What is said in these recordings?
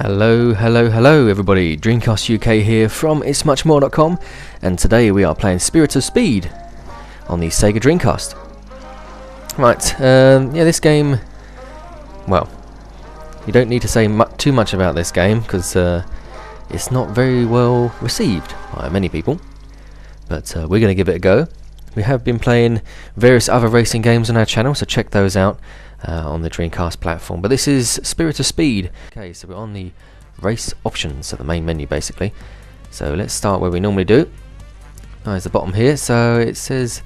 Hello everybody, DreamcastUK here from ItsMuchMore.com, and today we are playing Spirit of Speed on the Sega Dreamcast. Right, yeah, this game, well, you don't need to say too much about this game because it's not very well received by many people, but we're going to give it a go. We have been playing various other racing games on our channel, so check those out on the Dreamcast platform. But this is Spirit of Speed. Okay, so we're on the race options, so the main menu basically. So let's start where we normally do. There's the bottom here, so it says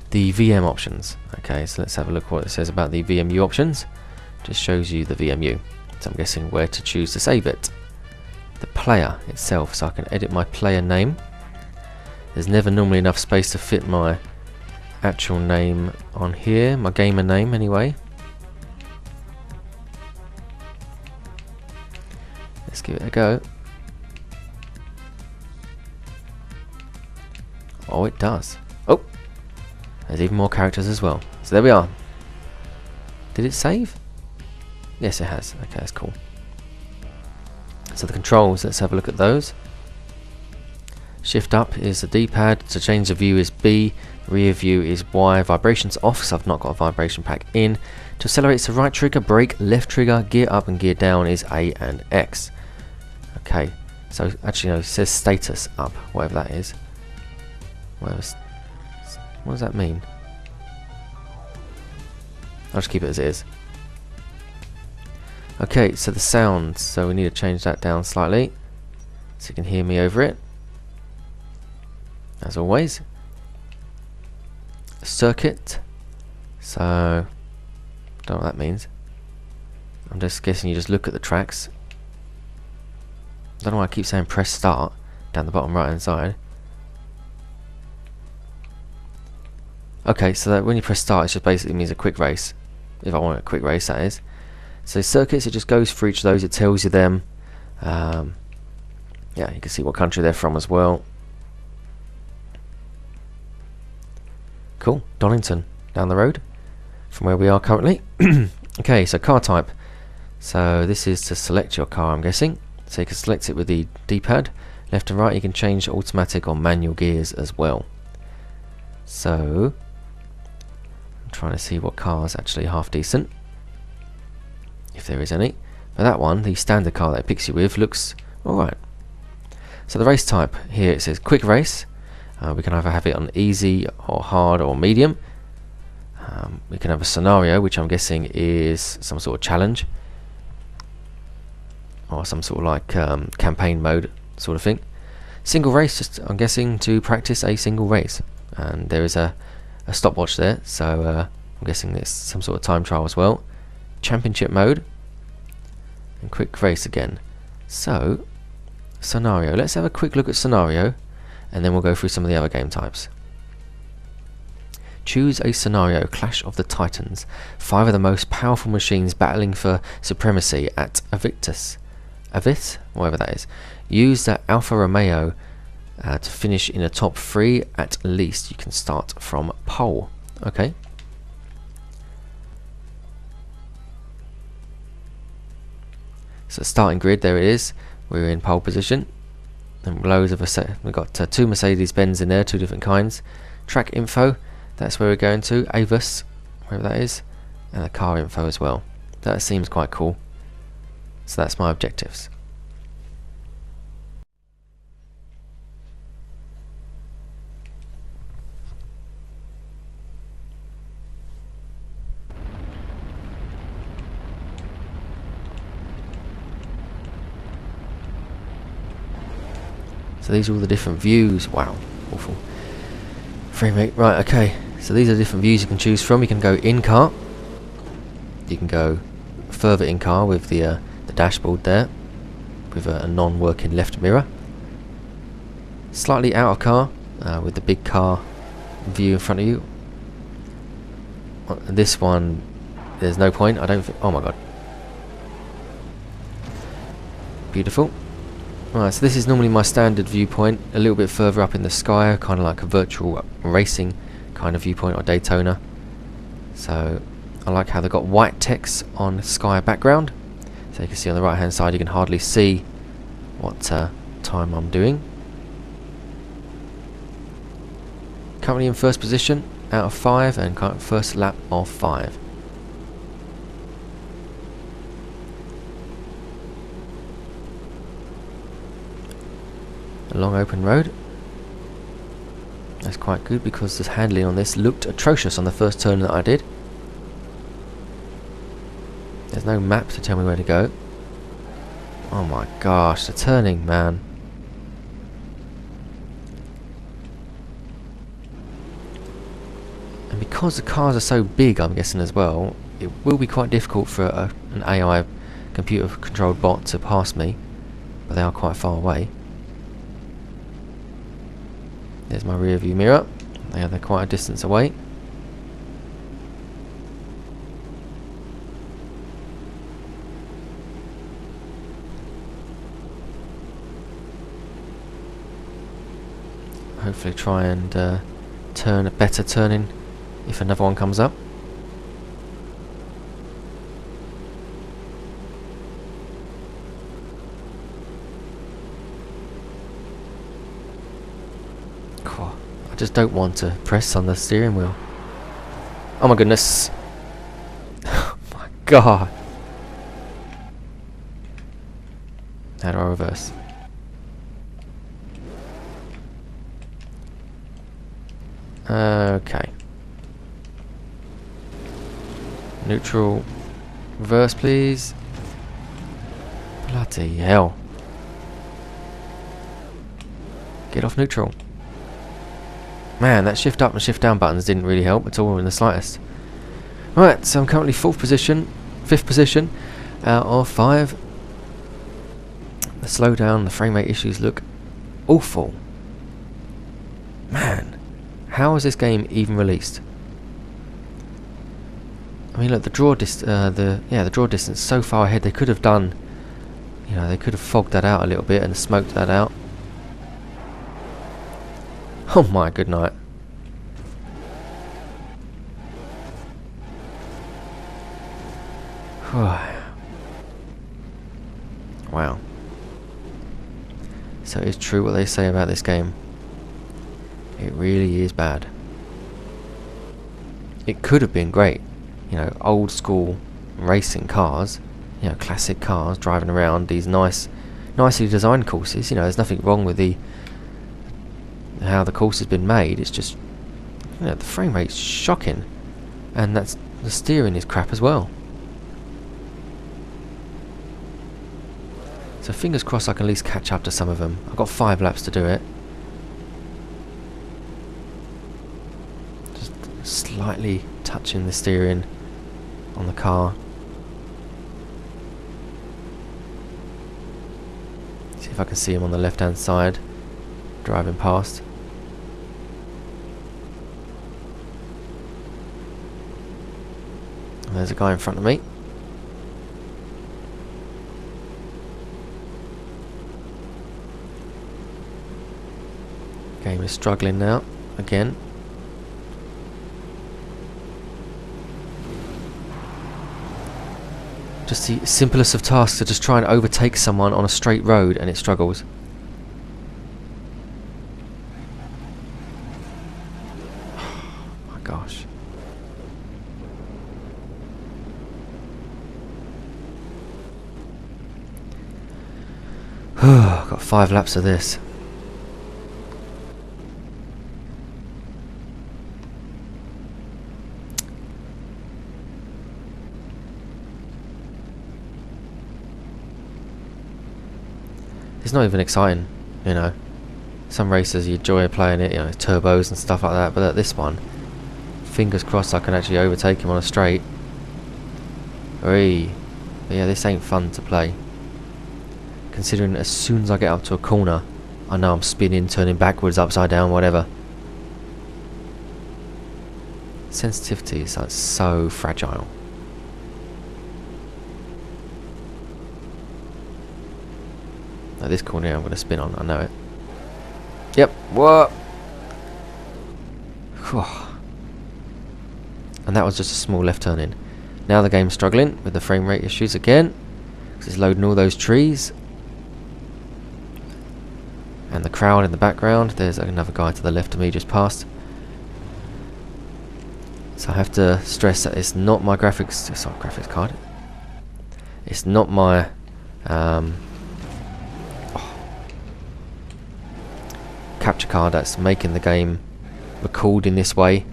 the VM options. Okay, so let's have a look what it says about the VMU options. Just shows you the VMU. So I'm guessing where to choose to save it. The player itself, so I can edit my player name. There's never normally enough space to fit my actual name on here, my gamer name anyway. Let's give it a go. Oh, it does. Oh, there's even more characters as well. So there we are. Did it save? Yes, it has. Okay, that's cool. So the controls, let's have a look at those. Shift up is the D-pad, to change the view is B, rear view is Y, vibrations off because I've not got a vibration pack in. To accelerate it's the right trigger, brake, left trigger, gear up and gear down is A and X. Okay, so actually no, it says status up, whatever that is. What does that mean? I'll just keep it as it is. Okay, so the sounds, so we need to change that down slightly so you can hear me over it. As always. Circuit, so don't know what that means. I'm just guessing you just look at the tracks. Don't know why I keep saying press start down the bottom right hand side. Okay, so that when you press start it just basically means a quick race. If I want a quick race, that is. So circuits, it just goes for each of those, it tells you them. Yeah, you can see what country they're from as well. Cool, Donington, down the road from where we are currently. Okay, so car type. So this is to select your car, I'm guessing. So you can select it with the D-pad. Left and right, you can change automatic or manual gears as well. So, I'm trying to see what car is actually half decent, if there is any. But that one, the standard car that it picks you with, looks alright. So the race type, here it says quick race. We can either have it on easy or hard or medium. We can have a scenario, which I'm guessing is some sort of challenge or some sort of like campaign mode sort of thing. Single race, just I'm guessing to practice a single race, and there is a stopwatch there, so I'm guessing it's some sort of time trial as well. Championship mode and quick race again. So scenario, let's have a quick look at scenario and then we'll go through some of the other game types. Choose a scenario, Clash of the Titans. 5 of the most powerful machines battling for supremacy at Avis, whatever that is. Use the Alfa Romeo to finish in the top 3 at least. You can start from pole. Okay. So starting grid, there it is. We're in pole position. And loads of we've got 2 Mercedes-Benz in there, 2 different kinds. Track info, that's where we're going to. Avis, wherever that is, and the car info as well. That seems quite cool. So that's my objectives. So these are all the different views. Wow, awful. Frame rate. Right, okay. So these are the different views you can choose from. You can go in car. You can go further in car with the dashboard there, with a non-working left mirror. Slightly out of car with the big car view in front of you. This one, there's no point. I don't think. Oh my god. Beautiful. Right, so this is normally my standard viewpoint, a little bit further up in the sky, kind of like a virtual racing kind of viewpoint, or Daytona. So I like how they've got white text on sky background. So So you can see on the right hand side you can hardly see what time I'm doing. Currently in first position out of 5 and first lap of 5. A long open road. That's quite good because the handling on this looked atrocious on the first turn that I did. There's no map to tell me where to go. Oh my gosh, the turning, man. And because the cars are so big, I'm guessing as well, it will be quite difficult for an AI computer controlled bot to pass me, but they are quite far away. There's my rear view mirror. They're quite a distance away. Hopefully try and turn a better turning if another one comes up. I just don't want to press on the steering wheel. Oh my goodness. Oh my god. How do I reverse? Okay. Neutral. Reverse, please. Bloody hell. Get off neutral. Man, that shift up and shift down buttons didn't really help at all in the slightest. Right, so I'm currently 5th position out of 5. The slowdown, the frame rate issues look awful. Man, how is this game even released? I mean, look, the draw distance is so far ahead. They could have done, you know, they could have fogged that out a little bit and smoked that out. Oh my good night. Wow. So it's true what they say about this game. It really is bad. It could have been great. You know, old school racing cars, you know, classic cars driving around these nicely designed courses. You know, there's nothing wrong with how the course has been made. It's just, you know, the frame rate's shocking, and the steering is crap as well. So fingers crossed I can at least catch up to some of them. I've got 5 laps to do it. Just slightly touching the steering on the car. See if I can see him on the left hand side driving past. And there's a guy in front of me. Game is struggling now again. Just the simplest of tasks to just try and overtake someone on a straight road, and it struggles. Oh my gosh. Got 5 laps of this. It's not even exciting, you know. Some races you enjoy playing it, you know, turbos and stuff like that, but at this one, fingers crossed I can actually overtake him on a straight. But yeah, this ain't fun to play. Considering as soon as I get up to a corner, I know I'm spinning, turning backwards, upside down, whatever. Sensitivity is like so fragile. Now this corner here I'm going to spin on, I know it. Yep, what? And that was just a small left turn in. Now the game's struggling with the frame rate issues again. It's loading all those trees. And the crowd in the background. There's another guy to the left of me just passed. So I have to stress that it's not my graphics card. It's not my capture card that's making the game record in this way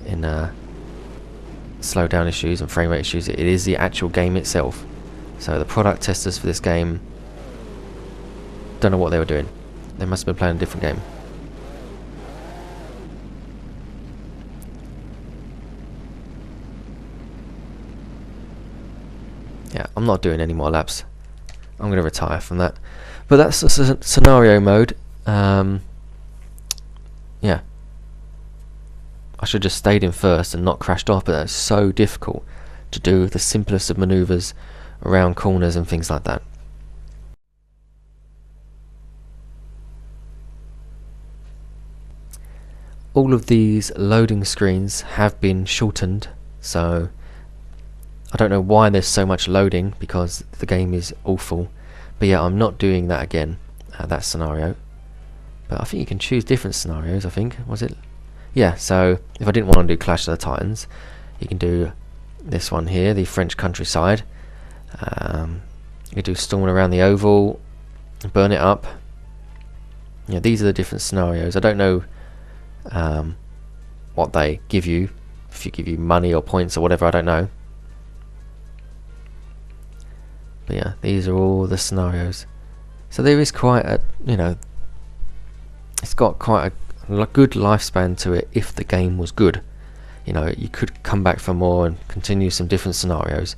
in slowdown issues and frame rate issues. It is the actual game itself. So the product testers for this game don't know what they were doing. They must have been playing a different game. Yeah, I'm not doing any more laps. I'm going to retire from that. But that's the scenario mode. Yeah. I should have just stayed in first and not crashed off, but that's so difficult to do the simplest of maneuvers around corners and things like that. All of these loading screens have been shortened, so I don't know why there's so much loading, because the game is awful. But yeah, I'm not doing that again, that scenario. But I think you can choose different scenarios, I think. Was it? Yeah, so if I didn't want to do Clash of the Titans, you can do this one here, the French countryside. You can do Storming Around the Oval, Burn It Up. Yeah, these are the different scenarios. I don't know what they give you, if you give you money or points or whatever, I don't know. But yeah, these are all the scenarios. So there is quite a, it's got quite a good lifespan to it if the game was good. You could come back for more and continue some different scenarios.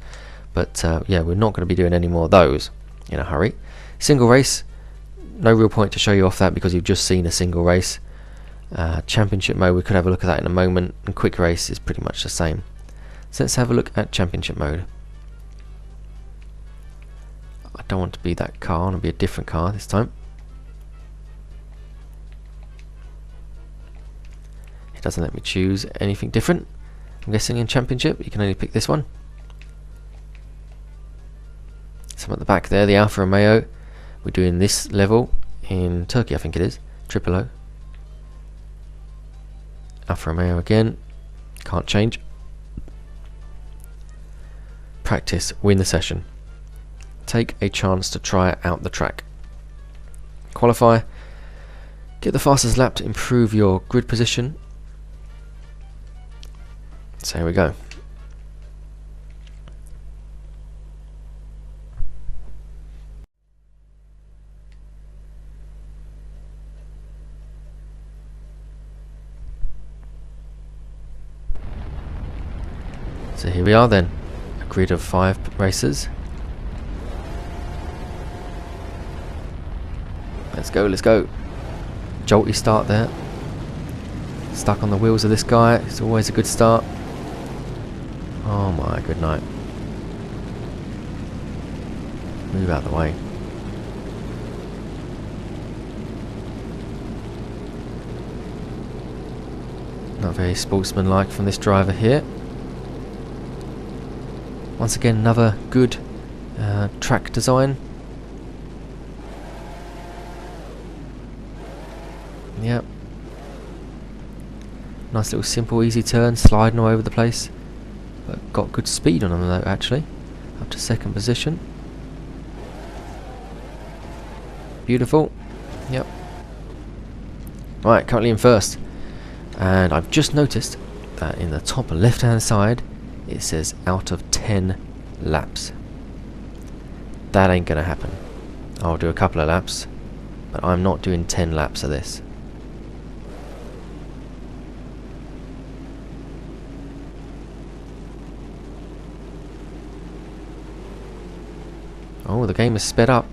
But yeah, we're not going to be doing any more of those in a hurry. Single race, no real point to show you off that because you've just seen a single race. Championship mode, we could have a look at that in a moment, and quick race is pretty much the same. So let's have a look at championship mode. I don't want to be that car, I want to be a different car this time. It doesn't let me choose anything different. I'm guessing in championship you can only pick this one. So I'm at the back there, the Alfa Romeo. We're doing this level in Turkey, I think it is. Triple O. Alfa Romeo again. Can't change. Practice, win the session. Take a chance to try out the track. Qualify. Get the fastest lap to improve your grid position. So here we go. So here we are then, a grid of 5 racers. Let's go, let's go. Jolty start there. Stuck on the wheels of this guy, it's always a good start. Oh my good night. Move out of the way. Not very sportsmanlike from this driver here. Once again, another good track design. Yep. Nice little simple easy turn, sliding all over the place. But got good speed on them though, actually. Up to second position. Beautiful. Yep. Right, currently in first. And I've just noticed that in the top left hand side it says out of 10 laps. That ain't gonna happen. I'll do a couple of laps, but I'm not doing 10 laps of this. Oh, the game is sped up.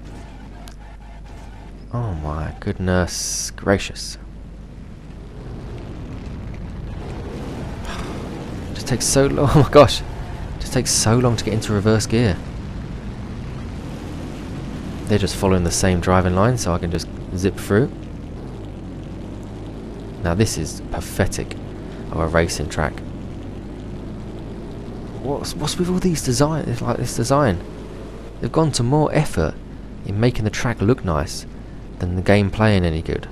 Oh my goodness gracious. Just takes so long. Oh my gosh. Just takes so long to get into reverse gear. They're just following the same driving line, so I can just zip through. Now this is pathetic of a racing track. What's with all these designs, like this design? They've gone to more effort in making the track look nice than the game playing any good.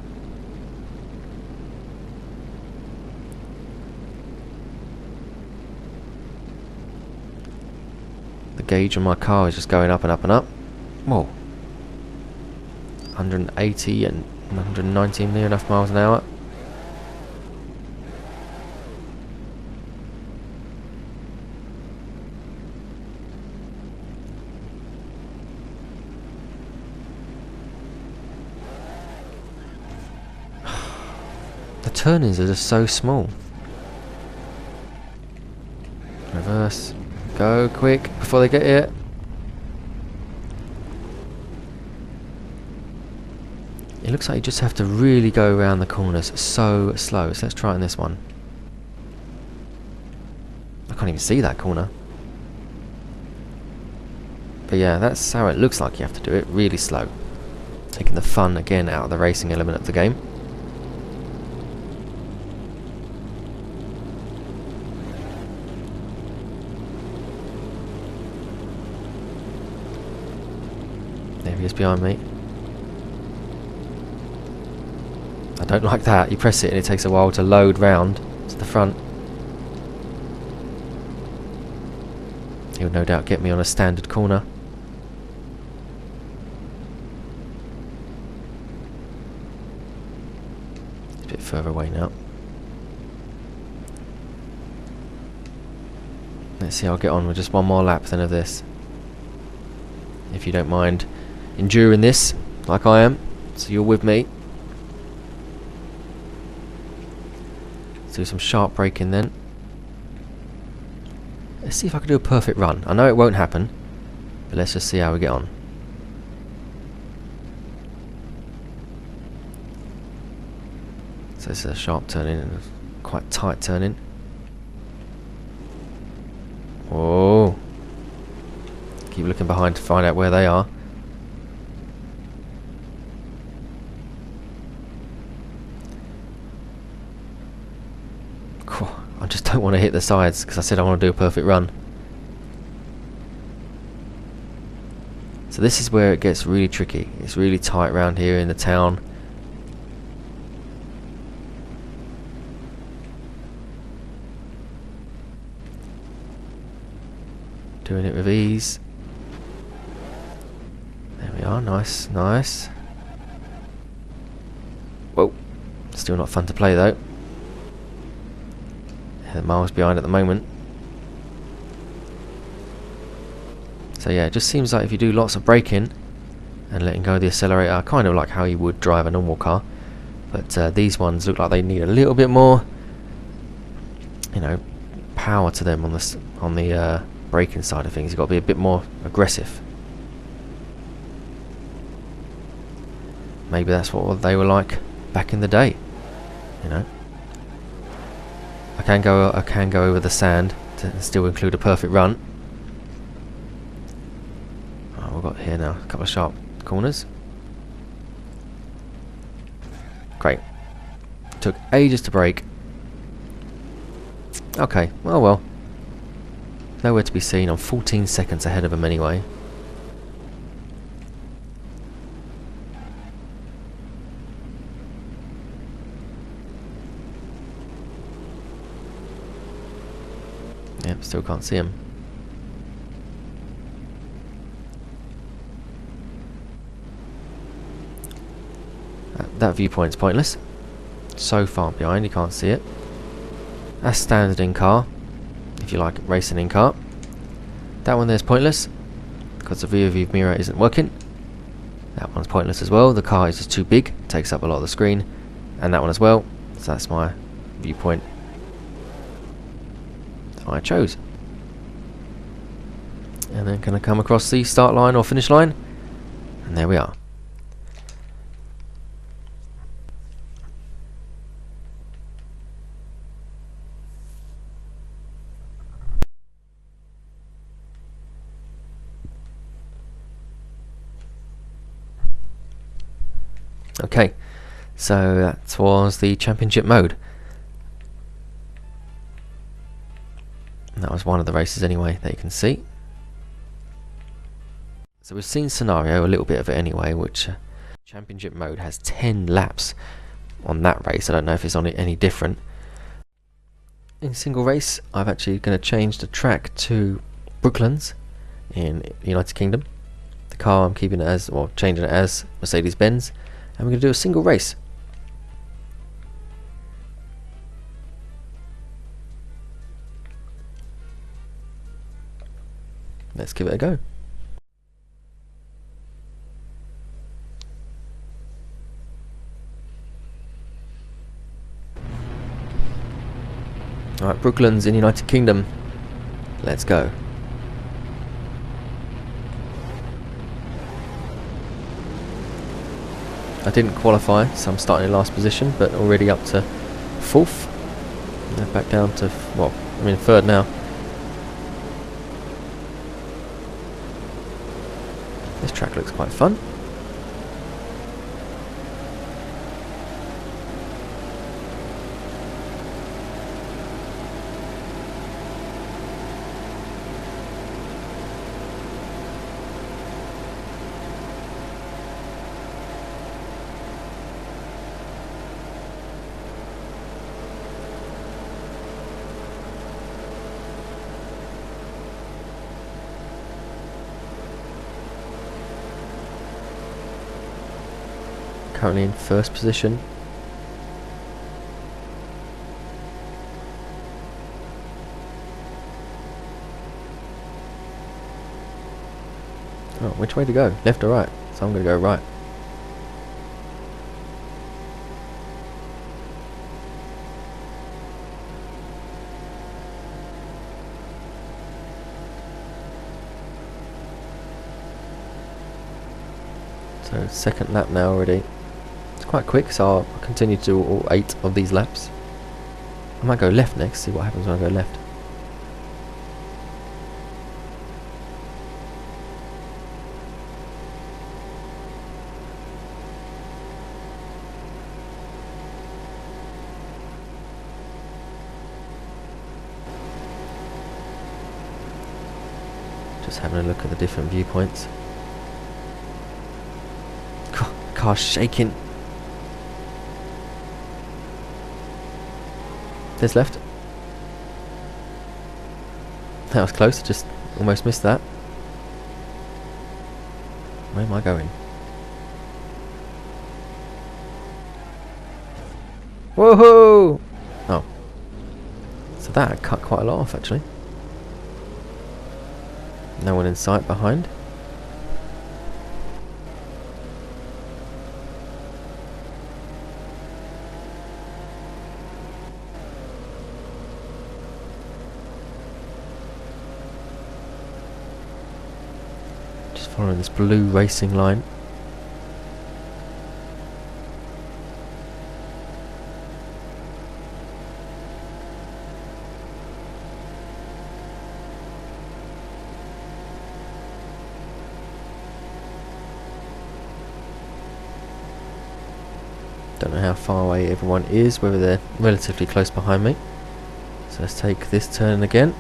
The gauge on my car is just going up and up and up. Whoa. 180 and 190 near enough miles an hour. The turnings are just so small. Reverse. Go quick before they get here. It looks like you just have to really go around the corners so slow. So let's try it in this one. I can't even see that corner. But yeah, that's how it looks like you have to do it. Really slow. Taking the fun again out of the racing element of the game. There he is behind me. I don't like that. You press it and it takes a while to load round to the front. He'll no doubt get me on a standard corner. It's a bit further away now. Let's see how I'll get on with just one more lap then of this. If you don't mind enduring this like I am, so you're with me. Let's do some sharp braking then. Let's see if I can do a perfect run. I know it won't happen, but let's just see how we get on. So this is a sharp turning and a quite tight turning. Whoa. Keep looking behind to find out where they are. I just don't want to hit the sides because I said I want to do a perfect run. So this is where it gets really tricky. It's really tight around here in the town. Doing it with ease. There we are, nice, nice. Whoa, still not fun to play though. They're miles behind at the moment. So yeah, it just seems like if you do lots of braking and letting go of the accelerator, kind of like how you would drive a normal car, but these ones look like they need a little bit more, you know, power to them on the braking side of things. You've got to be a bit more aggressive. Maybe that's what they were like back in the day, you know. I can go over the sand to still include a perfect run. Oh, we've got here now a couple of sharp corners. Great. Took ages to brake. Okay, well. Nowhere to be seen. I'm 14 seconds ahead of them anyway. Yep, still can't see him. That viewpoint's pointless. So far behind, you can't see it. That's standard in car, if you like racing in car. That one there's pointless, because the rear view mirror isn't working. That one's pointless as well. The car is just too big, takes up a lot of the screen. And that one as well. So that's my viewpoint I chose. And then gonna come across the start line or finish line, and there we are. Okay, so that was the championship mode. And that was one of the races anyway that you can see. So we've seen scenario, a little bit of it anyway, which championship mode has 10 laps on that race. I don't know if it's on it any different. In single race, I'm actually going to change the track to Brooklands in the United Kingdom. The car I'm keeping it as, or changing it as, Mercedes-Benz, and we're going to do a single race. Let's give it a go. Alright, Brooklands in United Kingdom. Let's go. I didn't qualify, so I'm starting in last position, but already up to 4th. Now back down to, well, I'm in 3rd now. This track looks quite fun. Currently in 1st position. Oh, which way to go? Left or right? So I'm going to go right. So 2nd lap now already. It's quite quick, so I'll continue to do all 8 of these laps. I might go left next, see what happens when I go left. Just having a look at the different viewpoints. Car's shaking. There's left. That was close, just almost missed that. Where am I going? Woohoo! Oh. So that cut quite a lot off actually. No one in sight behind. Following this blue racing line. Don't know how far away everyone is, whether they're relatively close behind me. So let's take this turn again.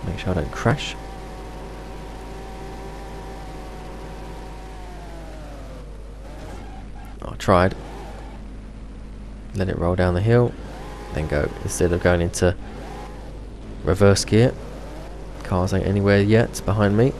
Make sure I don't crash. I tried. Let it roll down the hill, then go. Instead of going into reverse gear. Cars ain't anywhere yet behind me.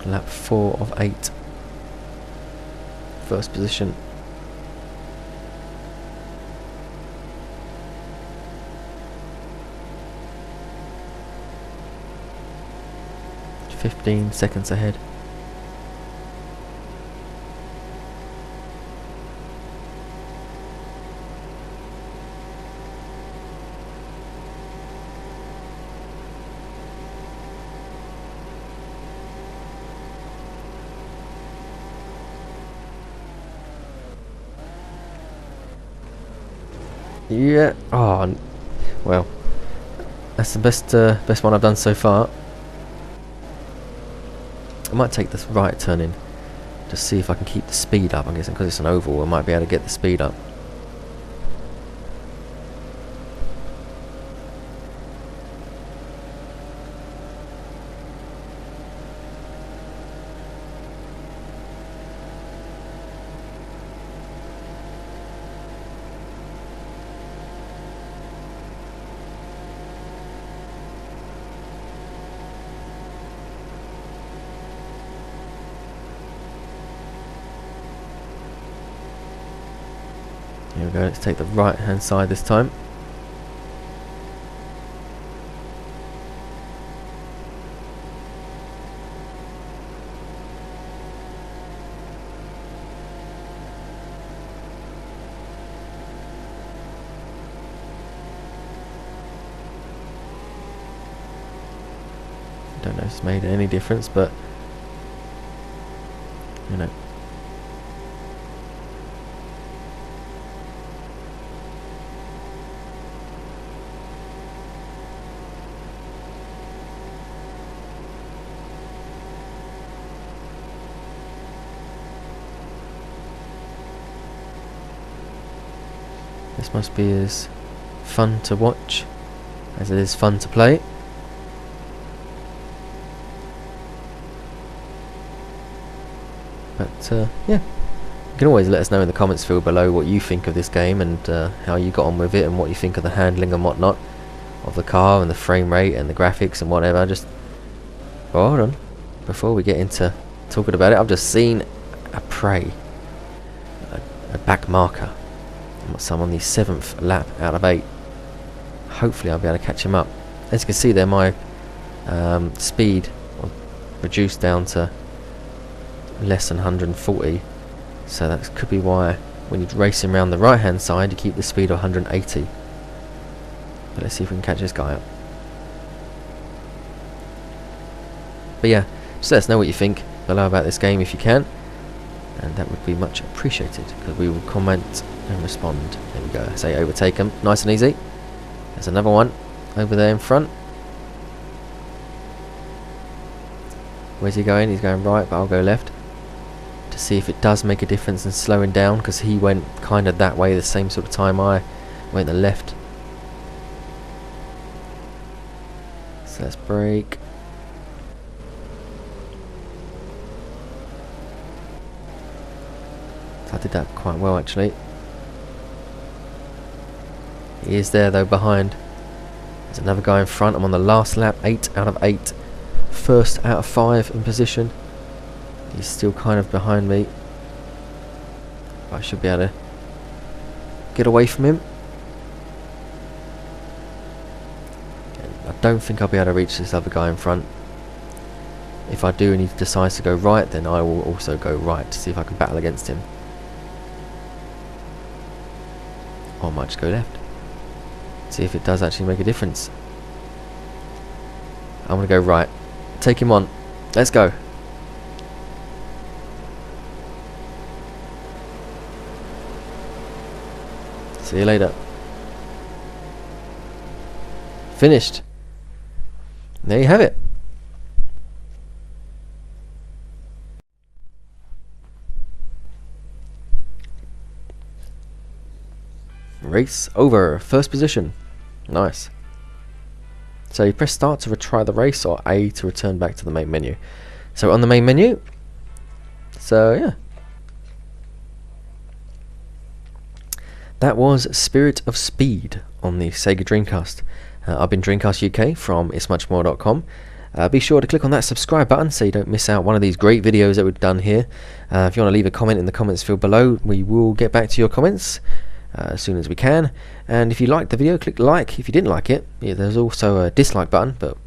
Lap 4 of 8. 1st position. "15 seconds ahead." Yeah. Oh, well, that's the best one I've done so far. I might take this right turn in, just see if I can keep the speed up. I'm guessing because it's an oval, I might be able to get the speed up. Here we go, let's take the right hand side this time. Don't know if it's made any difference, but you know. This must be as fun to watch as it is fun to play. But yeah, you can always let us know in the comments field below what you think of this game and how you got on with it and what you think of the handling and whatnot of the car and the frame rate and the graphics and whatever. Just hold on, before we get into talking about it, I've just seen a prey, a back marker. So I'm on the 7th lap out of 8. Hopefully I'll be able to catch him up. As you can see there, my speed reduced down to less than 140, so that could be why when you're racing around the right hand side you keep the speed of 180. But let's see if we can catch this guy up. But yeah, just let us know what you think below about this game if you can, and that would be much appreciated, because we will comment and respond. There we go, say overtake him, nice and easy. There's another one over there in front. Where's he going? He's going right, but I'll go left to see if it does make a difference in slowing down, because he went kind of that way the same sort of time I went the left. So let's brake. So I did that quite well actually. He is there though behind. There's another guy in front. I'm on the last lap, 8 out of 8. First out of 5 in position. He's still kind of behind me. I should be able to get away from him. And I don't think I'll be able to reach this other guy in front. If I do and he decides to go right, then I will also go right to see if I can battle against him. Or I might just go left. See if it does actually make a difference. I'm going to go right. Take him on. Let's go. See you later. Finished. There you have it. Race over. First position. Nice. So you press start to retry the race, or A to return back to the main menu. So on the main menu. So yeah. That was Spirit of Speed on the Sega Dreamcast. I've been DreamcastUK from ItsMuchMore.com. Be sure to click on that subscribe button so you don't miss out one of these great videos that we've done here. If you want to leave a comment in the comments field below, we will get back to your comments as soon as we can. And if you liked the video, click like. If you didn't like it, yeah, there's also a dislike button, but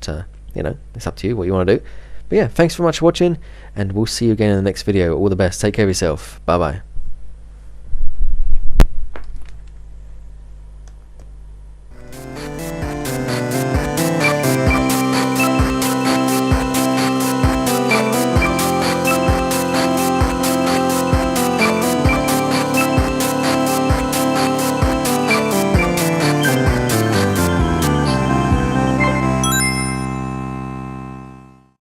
you know, it's up to you what you want to do. But yeah, thanks very much for watching, and we'll see you again in the next video. All the best. Take care of yourself. Bye bye.